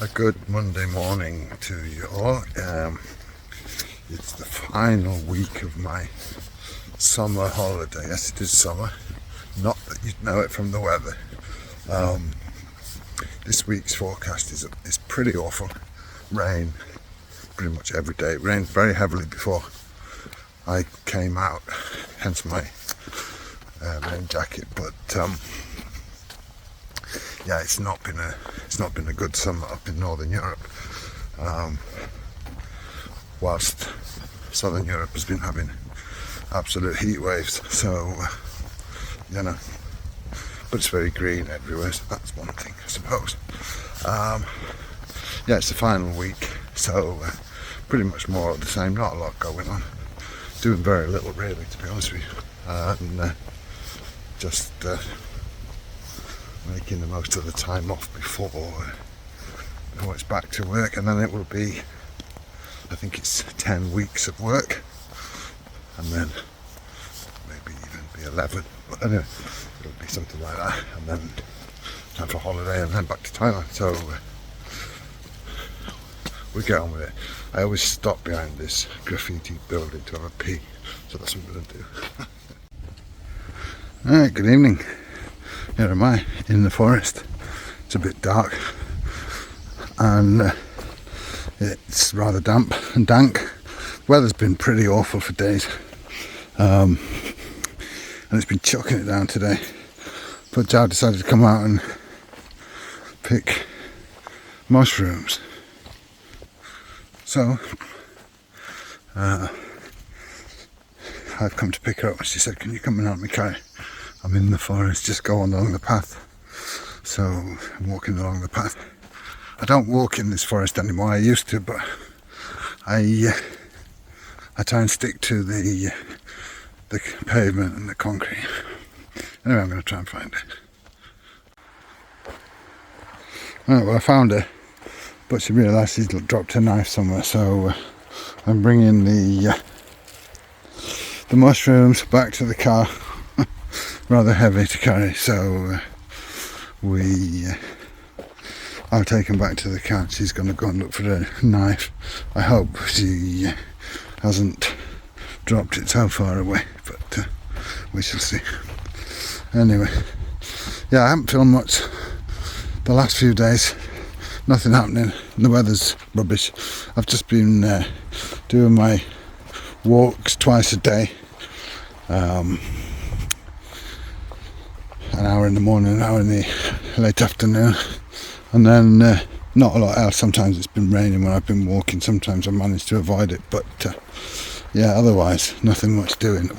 A good Monday morning to you all. It's the final week of my summer holiday. Yes, it is summer. Not that you'd know it from the weather. This week's forecast is pretty awful. Rain pretty much every day. It rained very heavily before I came out, hence my rain jacket. But yeah, it's not been a good summer up in Northern Europe. Whilst Southern Europe has been having absolute heat waves, so but it's very green everywhere, so that's one thing, I suppose. Yeah, it's the final week, so pretty much more of the same. Not a lot going on. Doing very little, really, to be honest with you, and just making the most of the time off before it's back to work, and then it will be, I think it's 10 weeks of work, and then maybe even be 11, but anyway, it'll be something like that, and then time for holiday, and then back to Thailand. So we get on with it. I always stop behind this graffiti building to have a pee, so that's what I'm going to do. Alright, good evening. Here am I in the forest. It's a bit dark and it's rather damp and dank. The weather's been pretty awful for days, and it's been chucking it down today, but Joe decided to come out and pick mushrooms. So I've come to pick her up, and she said, "Can you come and help me carry? I'm in the forest, just go on along the path." So I'm walking along the path. I don't walk in this forest anymore. I used to, but I try and stick to the pavement and the concrete. Anyway, I'm going to try and find it. Right, well, I found her, but she realised she's dropped her knife somewhere, so I'm bringing the mushrooms back to the car. Rather heavy to carry, so I'll take them back to the car. She's going to go and look for a knife. I hope she hasn't dropped it so far away, but we shall see. Anyway, yeah, I haven't filmed much the last few days. Nothing happening. The weather's rubbish. I've just been doing my walks twice a day. An hour in the morning, an hour in the late afternoon, and then not a lot else. Sometimes it's been raining when I've been walking, sometimes I managed to avoid it, but yeah, otherwise nothing much doing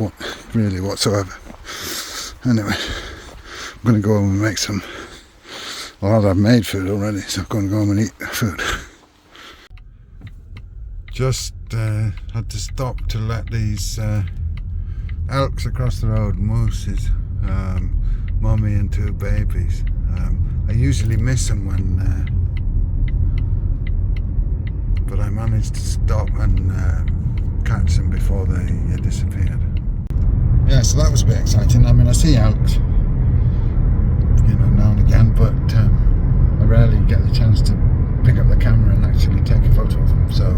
really whatsoever. Anyway, I'm going to go home and make some, well, I've made food already, so I'm going to go home and eat food. Just had to stop to let these elks across the road, mooses, mummy and two babies. I usually miss them but I managed to stop and catch them before they disappeared. Yeah, so that was a bit exciting. I mean, I see elks, now and again, but I rarely get the chance to pick up the camera and actually take a photo of them. So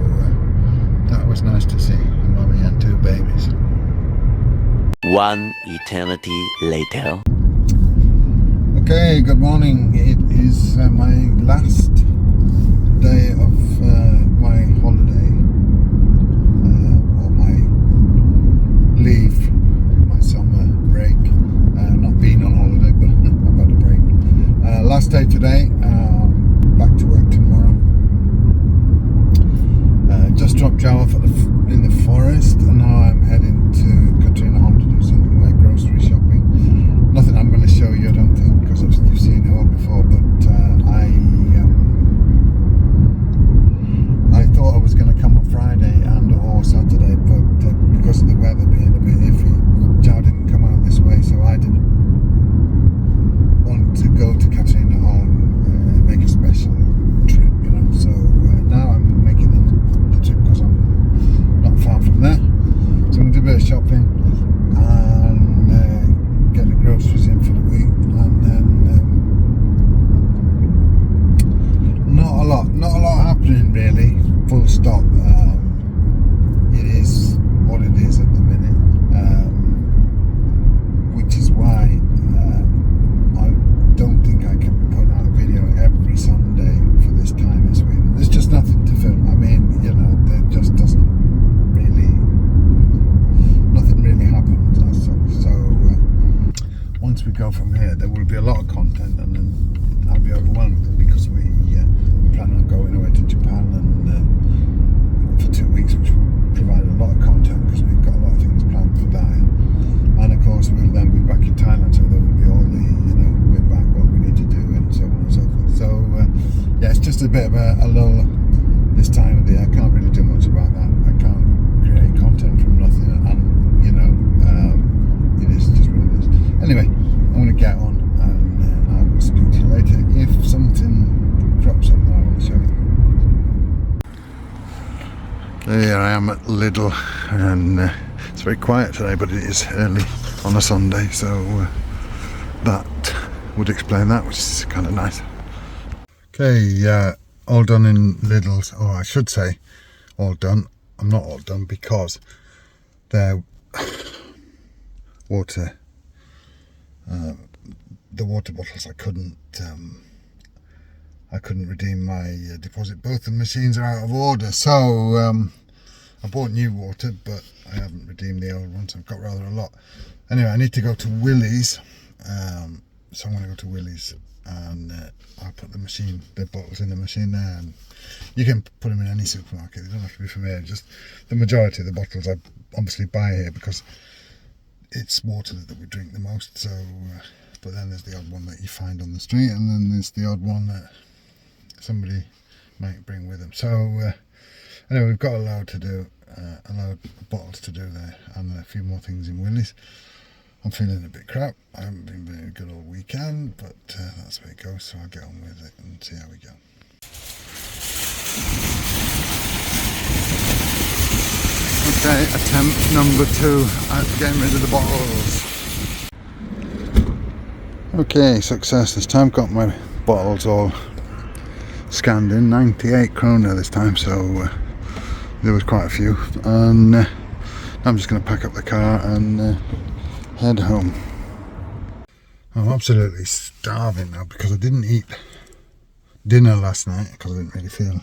that was nice to see, the mummy and two babies. One eternity later. Okay, good morning. It is my last day of my holiday, or my leave, my summer break. Not being on holiday, but I've had a break. Last day today, back to work tomorrow. Just dropped Joe off in the forest, and now I'm heading to Katrina Home to do some of my grocery shopping. Nothing I'm going to show you, I don't think, because you've seen it all before, but I thought I was going to come on Friday and or Saturday, but because of the weather being a bit iffy, Joe didn't come out this way, so I didn't want to go to Katrina Home and make a special trip, so now I'm making the trip because I'm not far from there. nothing really, full stop. It is what it is at the minute, which is why I don't think I can be putting out a video every Sunday for this time in Sweden. There's just nothing to film. I mean, you know, there just doesn't really, nothing really happens as such. So once we go from here, there will be a lot of content, and then I'll be overwhelmed with it, because we plan on going away to Japan and for 2 weeks, which will provide a lot of content because we've got a lot of things planned for that. And of course, we'll then be back in Thailand, so there will be all the, you know, we're back, what we need to do, and so on and so forth. So yeah, it's just a bit of a lull this time of the year. I can't really do much about that. I can't create content from nothing, and you know, it is just what it is. Anyway, I'm going to get on, and I will speak to you later if something crops up that I want to show you. There I am at Lidl, and it's very quiet today, but it is early on a Sunday, so that would explain that, which is kind of nice. Okay, all done in Lidl's, or I should say all done. I'm not all done because their water, the water bottles, I couldn't redeem my deposit. Both the machines are out of order, so I bought new water, but I haven't redeemed the old ones. I've got rather a lot. Anyway, I need to go to Willys, so I'm going to go to Willys, and I'll put the bottles in the machine there, and you can put them in any supermarket. They don't have to be from here. Just the majority of the bottles I obviously buy here because it's water that we drink the most. So, but then there's the odd one that you find on the street, and then there's the odd one that somebody might bring with them. So anyway, we've got a load to do, a load of bottles to do there, and a few more things in Willys. I'm feeling a bit crap. I haven't been doing a good old weekend, but that's where it goes, so I'll get on with it and see how we go. Okay, attempt number 2 at getting rid of the bottles. Okay, success this time. Got my bottles all scanned in, 98 krona this time, so there was quite a few, and I'm just going to pack up the car and head home. I'm absolutely starving now because I didn't eat dinner last night because I didn't really feel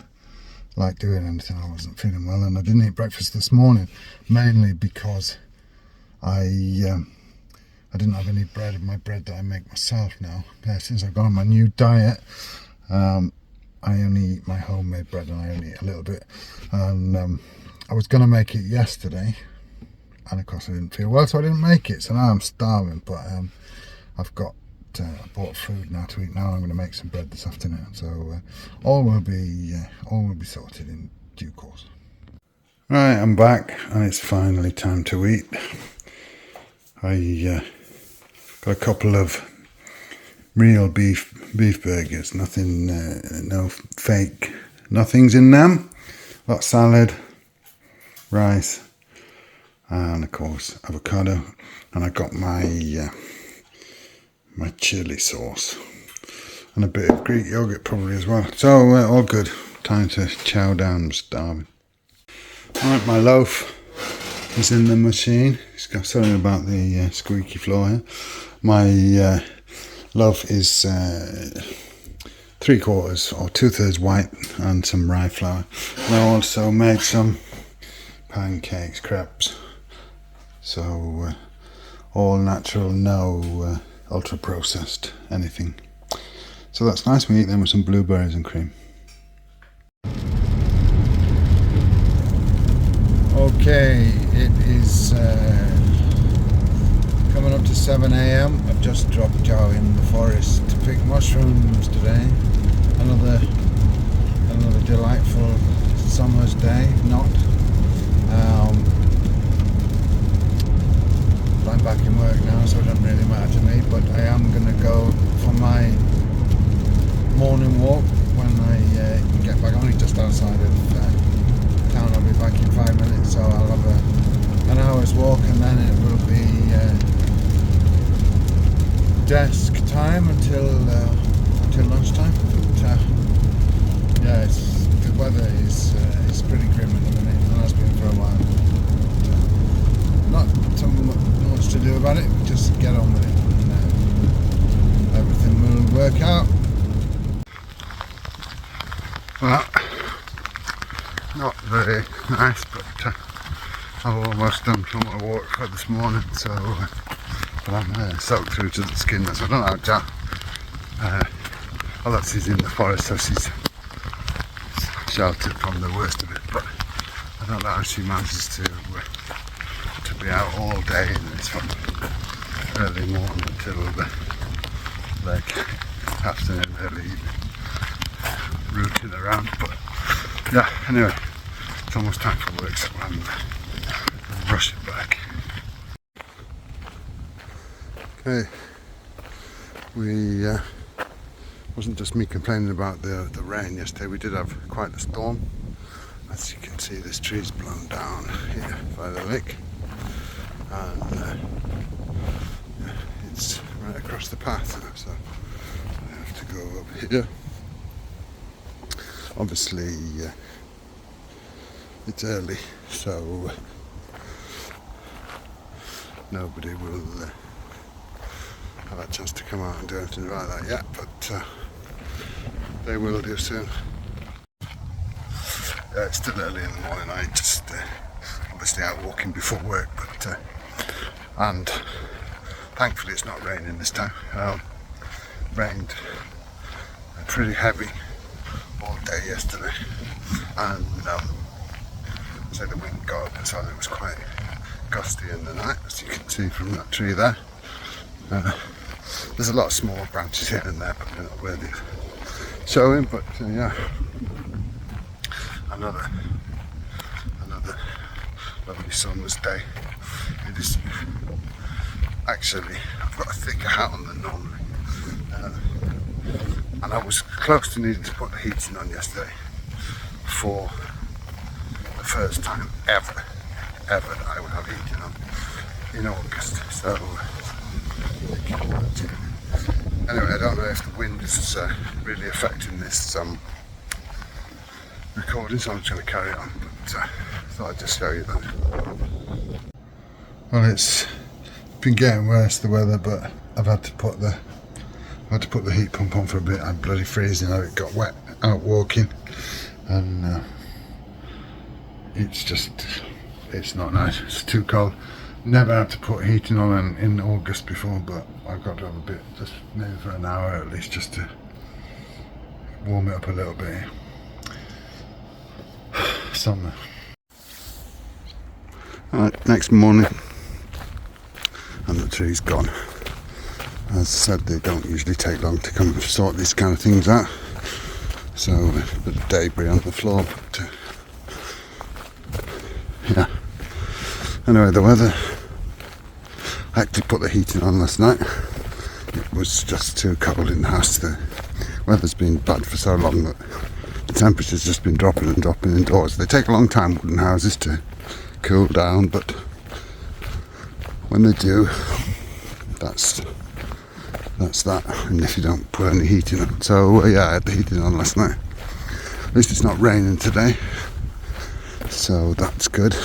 like doing anything. I wasn't feeling well, and I didn't eat breakfast this morning, mainly because I didn't have any bread of my bread that I make myself now. Since I've gone on my new diet, I only eat my homemade bread, and I only eat a little bit. And I was going to make it yesterday, and of course I didn't feel well, so I didn't make it. So now I'm starving, but I've got I bought food now to eat. Now I'm going to make some bread this afternoon. So all will be sorted in due course. Right, I'm back, and it's finally time to eat. I got a couple of real beef burgers, nothing, no fake nothings in them. Got salad, rice, and of course avocado, and I got my my chili sauce and a bit of Greek yogurt probably as well. So all good. Time to chow down. I'm starving. Alright, my loaf is in the machine. Sorry about the squeaky floor here. My loaf is 3/4 or 2/3 white and some rye flour. And I also made some pancakes, crepes. So all natural, no ultra processed anything. So that's nice. We eat them with some blueberries and cream. Okay, it is coming up to 7 a.m. I've just dropped Joe in the forest to pick mushrooms today. Another delightful summer's day. I'm back in work now, so it doesn't really matter to me, but I am going to go for my morning walk when I get back. I'm only just outside of town. I'll be back in 5 minutes, so I'll have an hour's walk, and then it will be desk time until lunchtime. But, yeah, the weather is Well, not very nice, but I've almost done from my walk for this morning, so but I'm soaked through to the skin, so I don't know how Jack, although she's in the forest, so she's sheltered from the worst of it, but I don't know how she manages to be out all day in this from early morning until like afternoon, early evening, rooting around. But yeah, anyway, it's almost time for work, so I'm rushing back. Okay, we wasn't just me complaining about the rain yesterday. We did have quite a storm. As you can see, this tree's blown down here by the lake, and it's right across the path now, so I have to go up here. Obviously it's early, so nobody will have a chance to come out and do anything about that yet, but they will do soon. It's still early in the morning. I just obviously out walking before work, but and thankfully it's not raining this time. Rained pretty heavy all day yesterday, and so the wind got up, so it was quite gusty in the night, as you can see from that tree there. There's a lot of small branches here and there, but they're not worthy of showing. But yeah, another lovely summer's day. It is actually, I've got a thicker hat on than normally, and I was close to needing to put the heating on yesterday for the first time ever that I would have heating on in August. So anyway, I don't know if the wind is really affecting this recording, so I'm just going to carry on, but I thought I'd just show you that. Well, it's been getting worse, the weather, but I've had to put the heat pump on for a bit. I'm bloody freezing out. It got wet out walking, and it's not nice. It's too cold. Never had to put heating on in August before, but I've got to have a bit, just maybe for an hour at least, just to warm it up a little bit. Summer. Alright, next morning, and the tree's gone. As I said, they don't usually take long to come sort these kind of things out, so a bit of debris on the floor, but yeah. Anyway, the weather, I actually put the heating on last night. It was just too cold in the house. The weather's been bad for so long that the temperature's just been dropping and dropping indoors. They take a long time, wooden houses, to cool down, but when they do, that's that. And if you don't put any heating on, so yeah, I had the heating on last night. At least it's not raining today, so that's good.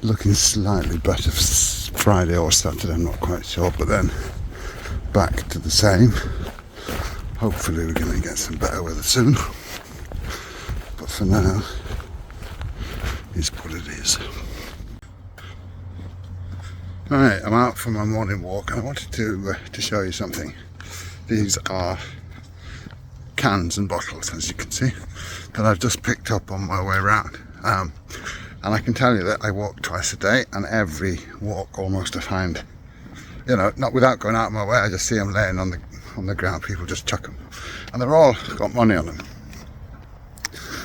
Looking slightly better for Friday or Saturday, I'm not quite sure, but then back to the same. Hopefully we're going to get some better weather soon, but for now it's what it is. Alright, I'm out for my morning walk, and I wanted to show you something. These are cans and bottles, as you can see, that I've just picked up on my way around. And I can tell you that I walk twice a day, and every walk almost I find, you know, not without going out of my way, I just see them laying on the ground. People just chuck them, and they're all got money on them.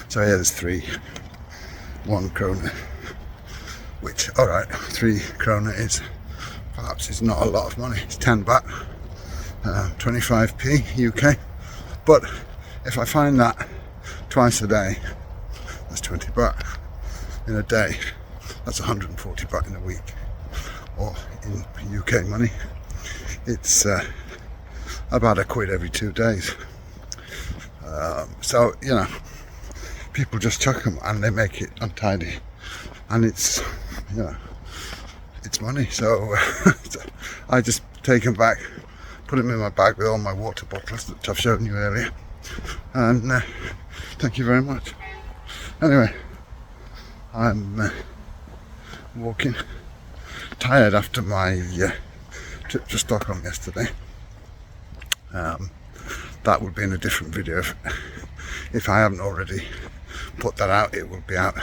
So yeah, there's 3, 1 krona, which, alright, 3 krona is perhaps not a lot of money. It's 10 baht, 25p UK, but if I find that twice a day, that's 20 baht in a day. That's 140 baht in a week, or in UK money, it's about £1 every 2 days. So, you know, people just chuck them and they make it untidy, and it's, you know, it's money. So I just take them back, put them in my bag with all my water bottles that I've shown you earlier. And thank you very much. Anyway, I'm walking, tired after my trip to Stockholm yesterday. That would be in a different video. If I haven't already put that out, it will be out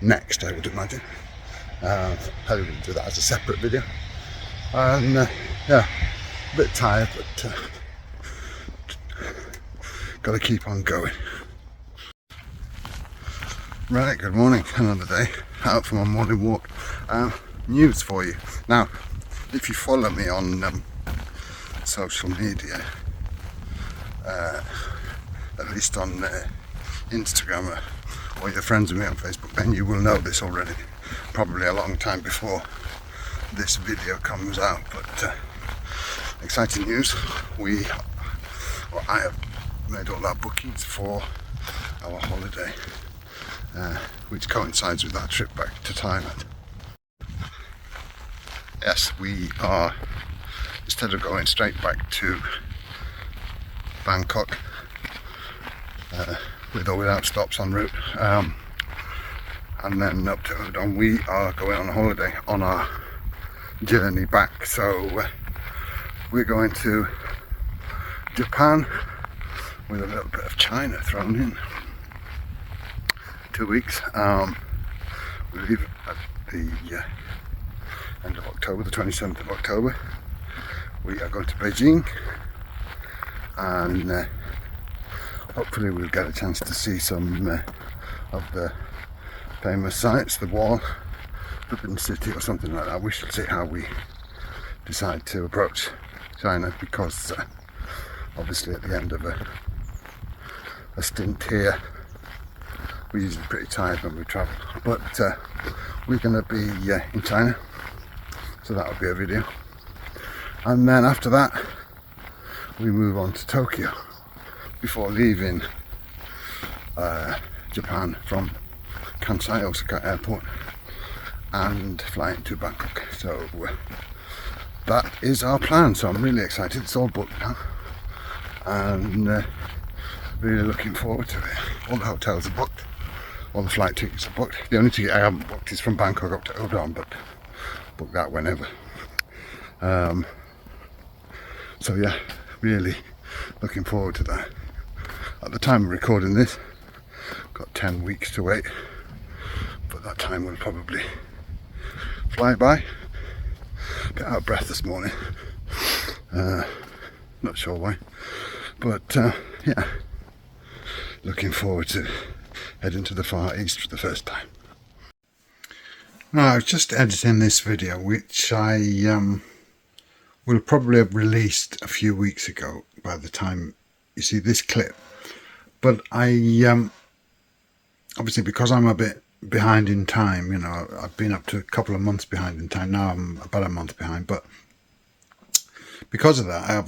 next, I would imagine. I will do that as a separate video. And yeah, a bit tired, but got to keep on going. Right, good morning. Another day out for my morning walk. News for you. Now, if you follow me on social media, at least on Instagram, or you're friends with me on Facebook, then you will know this already, probably a long time before this video comes out. But exciting news, I have made all our bookings for our holiday, which coincides with our trip back to Thailand. Yes, we are, instead of going straight back to Bangkok, with or without stops en route, and then up to Udon, we are going on a holiday on our journey back. So we're going to Japan with a little bit of China thrown in. 2 weeks. We leave at the end of October, the 27th of October. We are going to Beijing, and hopefully we'll get a chance to see some of the famous sites, the wall, Forbidden City or something like that. We shall see how we decide to approach China, because obviously at the end of a stint here, we're usually pretty tired when we travel. But we're going to be in China, so that'll be a video. And then after that, we move on to Tokyo before leaving Japan from Kansai Osaka Airport and flying to Bangkok. So that is our plan. So I'm really excited. It's all booked now, and really looking forward to it. All the hotels are booked, all the flight tickets are booked. The only ticket I haven't booked is from Bangkok up to Udon, but book that whenever. So yeah, really looking forward to that. At the time of recording this, got 10 weeks to wait, but that time will probably fly by. A bit out of breath this morning, not sure why, but yeah, looking forward to heading to the Far East for the first time. Now, I was just editing this video, which I will probably have released a few weeks ago by the time you see this clip. But I, obviously because I'm a bit behind in time, you know, I've been up to a couple of months behind in time. Now I'm about a month behind, but because of that, I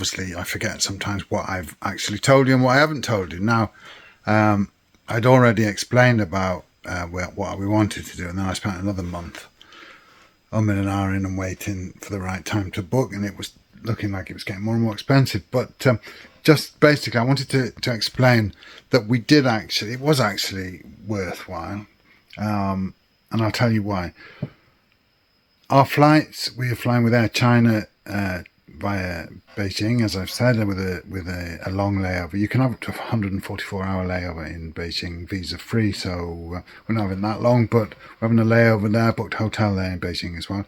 forget sometimes what I've actually told you and what I haven't told you. Now, I'd already explained about what we wanted to do, and then I spent another month in an hour in and waiting for the right time to book, and it was looking like it was getting more and more expensive. But just basically, I wanted to explain that it was actually worthwhile, and I'll tell you why. Our flights, we are flying with Air China via Beijing, as I've said, with a long layover. You can have up to a 144-hour layover in Beijing, visa free. So we're not having that long, but we're having a layover there, booked a hotel there in Beijing as well,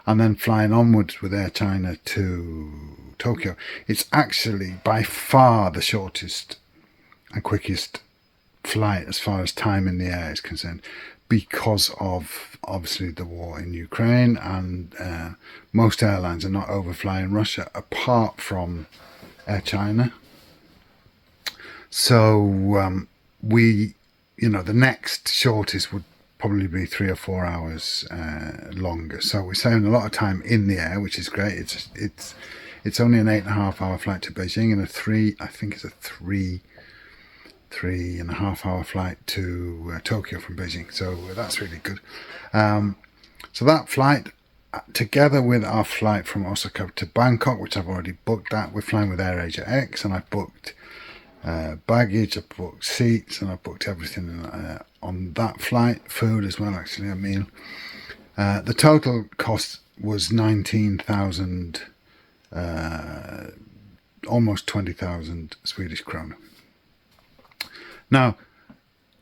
and then flying onwards with Air China to Tokyo. It's actually by far the shortest and quickest flight as far as time in the air is concerned, because of obviously the war in Ukraine, and most airlines are not overflying Russia apart from Air China. So the next shortest would probably be 3 or 4 hours longer. So we're saving a lot of time in the air, which is great. It's only an 8.5-hour flight to Beijing, and I think it's a 3.5-hour flight to Tokyo from Beijing. So that's really good. So that flight together with our flight from Osaka to Bangkok, which I've already booked at. We're flying with AirAsia X, and I've booked baggage, I've booked seats, and I've booked everything on that flight, food as well, actually, a meal. The total cost was 19,000, almost 20,000 Swedish krona. Now,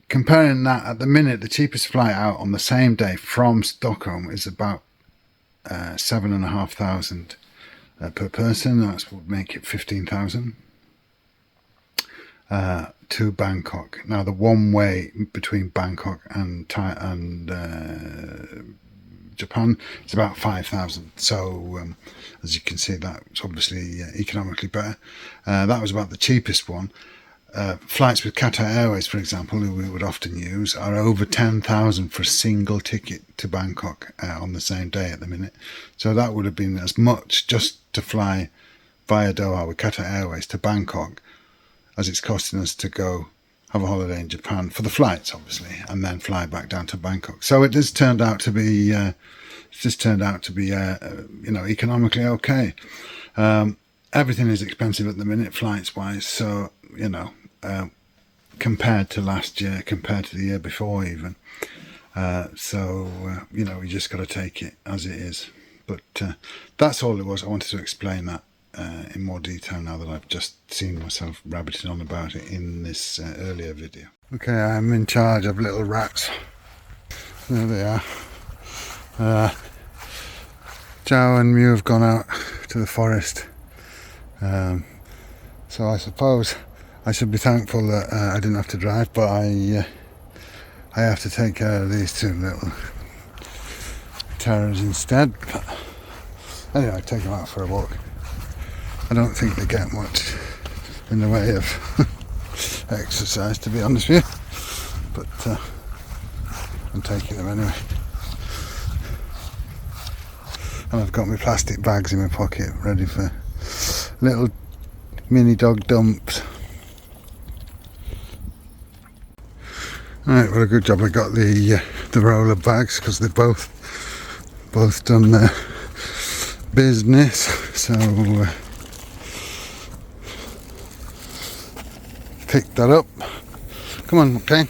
comparing that, at the minute, the cheapest flight out on the same day from Stockholm is about 7,500 per person. That would make it 15,000 to Bangkok. Now, the one way between Bangkok and Japan is about 5,000. So, as you can see, that's obviously economically better. That was about the cheapest one. Flights with Qatar Airways, for example, who we would often use, are over 10,000 for a single ticket to Bangkok on the same day at the minute. So that would have been as much just to fly via Doha with Qatar Airways to Bangkok as it's costing us to go have a holiday in Japan for the flights, obviously, and then fly back down to Bangkok. So it has turned out to be, economically okay. Everything is expensive at the minute, flights-wise. So, compared to last year, compared to the year before even. We just got to take it as it is. But that's all it was. I wanted to explain that in more detail now that I've just seen myself rabbiting on about it in this earlier video. Okay, I'm in charge of little rats. There they are. Joe and Mew have gone out to the forest. So I suppose I should be thankful that I didn't have to drive, but I have to take care of these two little terrors instead. But anyway, I take them out for a walk. I don't think they get much in the way of exercise, to be honest with you, but I'm taking them anyway. And I've got my plastic bags in my pocket ready for little mini dog dumps. Alright, well, a good job I got the roller bags, because they've both done their business. So pick that up. Come on, okay.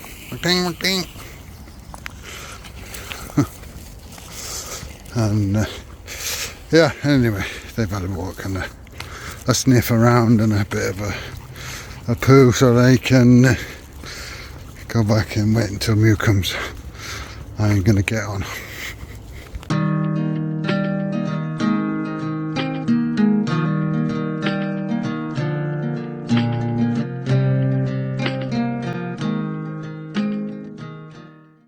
And anyway, they've had a walk and a sniff around and a bit of a poo, so they can go back and wait until Mew comes. I'm going to get on.